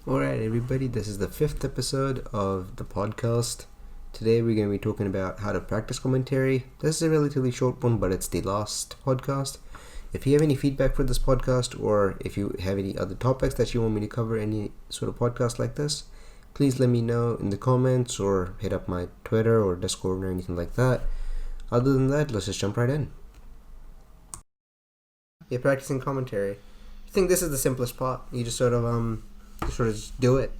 Alright, everybody, this is the fifth episode of the podcast. Today we're going to be talking about how to practice commentary. This is a relatively short one, but it's the last podcast. If you have any feedback for this podcast, or if you have any other topics that you want me to cover, any sort of podcast like this, please let me know in the comments or hit up my Twitter or Discord or anything like that. Other than that, let's just jump right in. Yeah, practicing commentary. I think this is the simplest part. You just sort of just do it.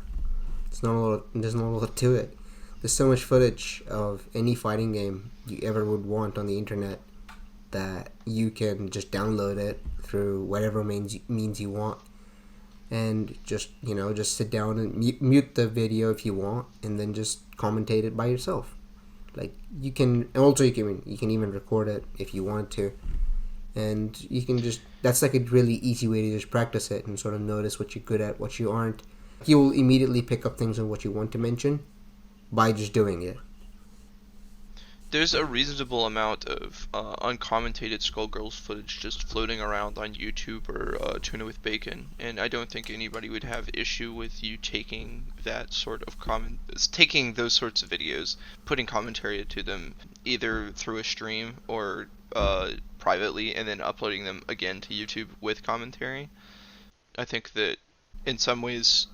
There's not a lot to it. There's so much footage of any fighting game you ever would want on the internet that you can just download it through whatever means you want, and just sit down and mute the video if you want, and then just commentate it by yourself. Like you can even record it if you want to, and you can just that's like a really easy way to just practice it and sort of notice what you're good at, what you aren't. You will immediately pick up things on what you want to mention by just doing it. There's a reasonable amount of uncommentated Skullgirls footage just floating around on YouTube or Tuna with Bacon, and I don't think anybody would have issue with you taking taking those sorts of videos, putting commentary to them either through a stream or privately, and then uploading them again to YouTube with commentary. I think that in some ways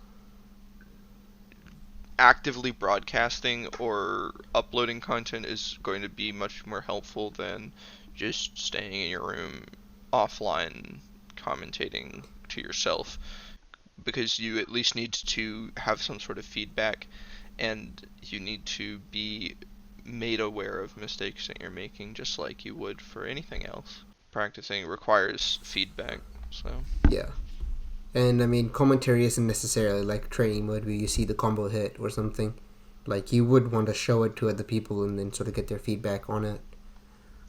actively broadcasting or uploading content is going to be much more helpful than just staying in your room offline commentating to yourself, because you at least need to have some sort of feedback, and you need to be made aware of mistakes that you're making just like you would for anything else. Practicing requires feedback, so Yeah. And I mean, commentary isn't necessarily like training mode where you see the combo hit or something. Like you would want to show it to other people and then sort of get their feedback on it.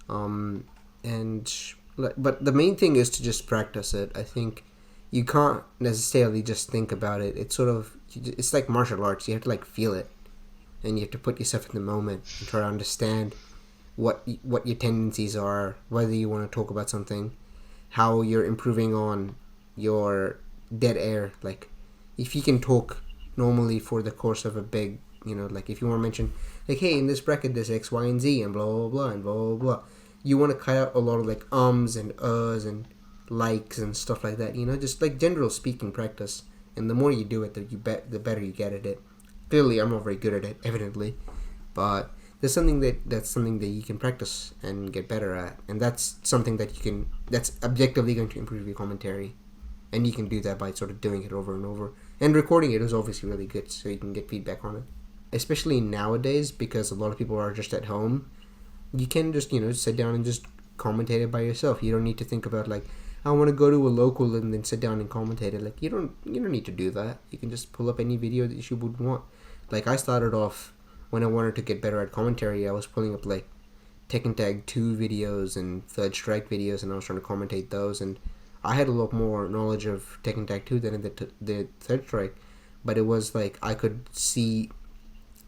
But the main thing is to just practice it. I think you can't necessarily just think about it. It's like martial arts. You have to like feel it, and you have to put yourself in the moment and try to understand what your tendencies are, whether you want to talk about something, how you're improving on your dead air. Like if you can talk normally for the course of a big, like if you want to mention like, hey, in this bracket there's X, Y, and Z and blah blah blah and blah blah blah, you want to cut out a lot of like ums and uhs and likes and stuff like that, just like general speaking practice. And the more you do it, the better you get at it. Clearly I'm not very good at it, evidently, but that's something that you can practice and get better at, and that's something that's objectively going to improve your commentary. And you can do that by sort of doing it over and over. And recording it is obviously really good, so you can get feedback on it. Especially nowadays, because a lot of people are just at home, you can just, sit down and just commentate it by yourself. You don't need to think about, like, I want to go to a local and then sit down and commentate it. Like, you don't need to do that. You can just pull up any video that you would want. Like, I started off, when I wanted to get better at commentary, I was pulling up, like, Tekken Tag 2 videos and Third Strike videos, and I was trying to commentate those, and I had a lot more knowledge of Tekken Tag 2 than the Third Strike, but it was like I could see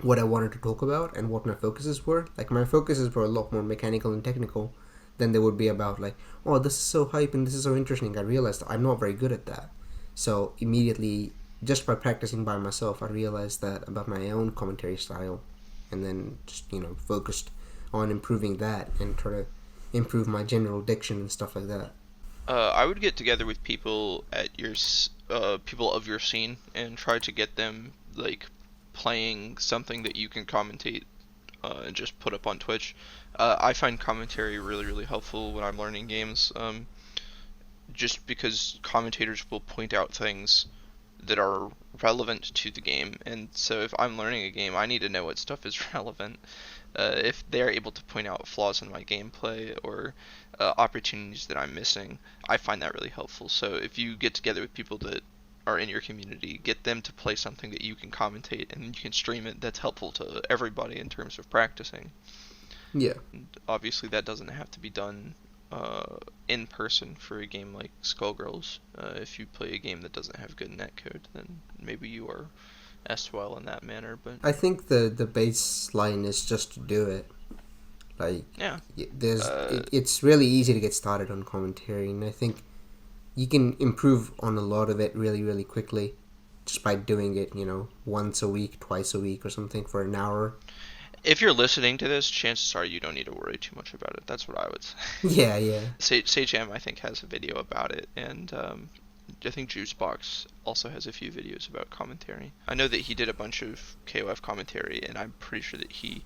what I wanted to talk about and what my focuses were. Like my focuses were a lot more mechanical and technical than they would be about like, oh, this is so hype and this is so interesting. I realized I'm not very good at that. So immediately, just by practicing by myself, I realized that about my own commentary style, and then just focused on improving that and try to improve my general diction and stuff like that. I would get together with people people of your scene and try to get them like playing something that you can commentate and just put up on Twitch. I find commentary really really helpful when I'm learning games. Just because commentators will point out things that are relevant to the game, and so if I'm learning a game, I need to know what stuff is relevant. If they're able to point out flaws in my gameplay or opportunities that I'm missing, I find that really helpful. So if you get together with people that are in your community, get them to play something that you can commentate and you can stream it. That's helpful to everybody in terms of practicing. Yeah. And obviously, that doesn't have to be done in person for a game like Skullgirls. If you play a game that doesn't have good netcode, then maybe you are SOL in that manner. But I think the baseline is just to do it. Like, yeah, it's really easy to get started on commentary, and I think you can improve on a lot of it really, really quickly. just by doing it, once a week, twice a week, or something for an hour. If you're listening to this, chances are you don't need to worry too much about it. That's what I would say. Yeah, yeah. Sage M, I think, has a video about it, and I think Juicebox also has a few videos about commentary. I know that he did a bunch of KOF commentary, and I'm pretty sure that he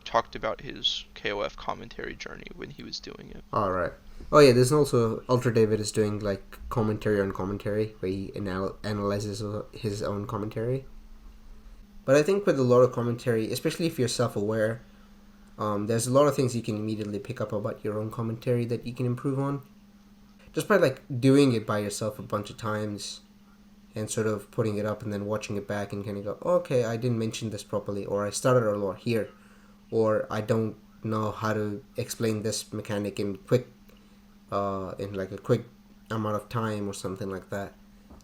talked about his KOF commentary journey when he was doing it. All right. Oh yeah, there's also Ultra David is doing like commentary on commentary, where he analyzes his own commentary. But I think with a lot of commentary, especially if you're self-aware, there's a lot of things you can immediately pick up about your own commentary that you can improve on. Just by like doing it by yourself a bunch of times and sort of putting it up and then watching it back and kind of go, oh, okay, I didn't mention this properly, or I started a lot here, or I don't know how to explain this mechanic in like a quick amount of time or something like that.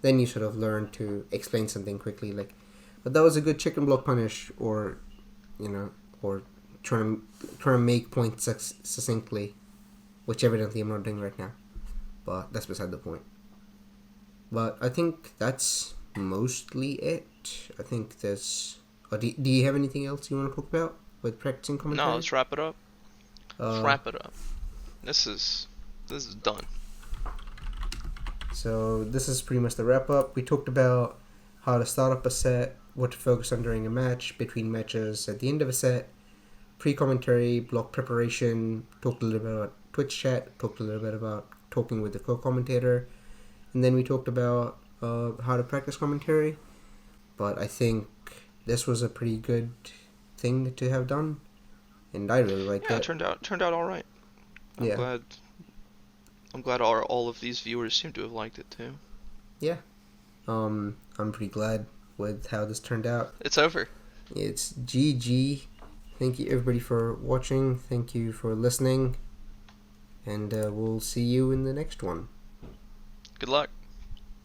Then you sort of learn to explain something quickly, like, but that was a good chicken block punish, or or trying to make points succinctly, which evidently I'm not doing right now. But that's beside the point. But I think that's mostly it. I think there's... do you have anything else you want to talk about with practicing commentary? No, let's wrap it up. This is done. So this is pretty much the wrap up. We talked about how to start up a set, what to focus on during a match, between matches, at the end of a set, pre-commentary, block preparation, talked a little bit about Twitch chat, talked a little bit about talking with the co-commentator, and then we talked about how to practice commentary. But I think this was a pretty good thing to have done, and I really liked it. Yeah, it turned out all right. I'm glad all of these viewers seem to have liked it too. Yeah. I'm pretty glad with how this turned out. It's over. It's GG. Thank you everybody for watching. Thank you for listening. And we'll see you in the next one. Good luck.